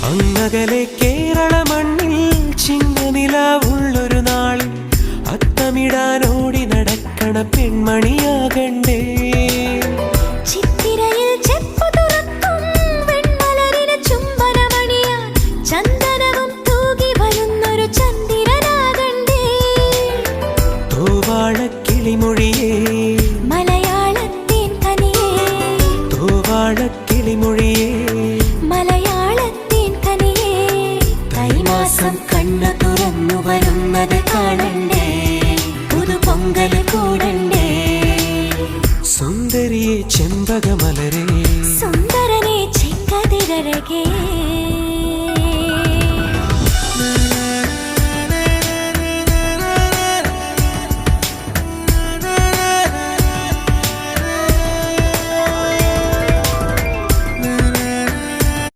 അങ്ങകലെ കേരള മണ്ണിൽ ചിങ്ങനിലാവുള്ളൊരു നാളിൽ അത്തമിടാനോടി നടക്കണ പെൺമണിയാകണ്ടേ. ചിത്തിരയിൽ ചെപ്പു തുറക്കും വെൺമലരിന് ചുംബനമണിയാൻ ചന്ദനവും തൂകി വരുന്നൊരു ചന്ദ്രനാകണ്ടേ. തൂവാളക്കിളിമൊഴിയേ മലയാളത്തിൻ കനിയേ, തൂവാളക്കിളിമൊഴിയേ മലയാളത്തിൻ കനിയേ. തൈമാസം കണ്ണു തുറന്നു വരുന്നത് കാണണ്ടേ, പുതുപൊങ്കല് കൂടണ്ടേ. സുന്ദരിയെ ചെമ്പകമലരേ, സുന്ദരനെ ചെങ്കതിരഴകേ.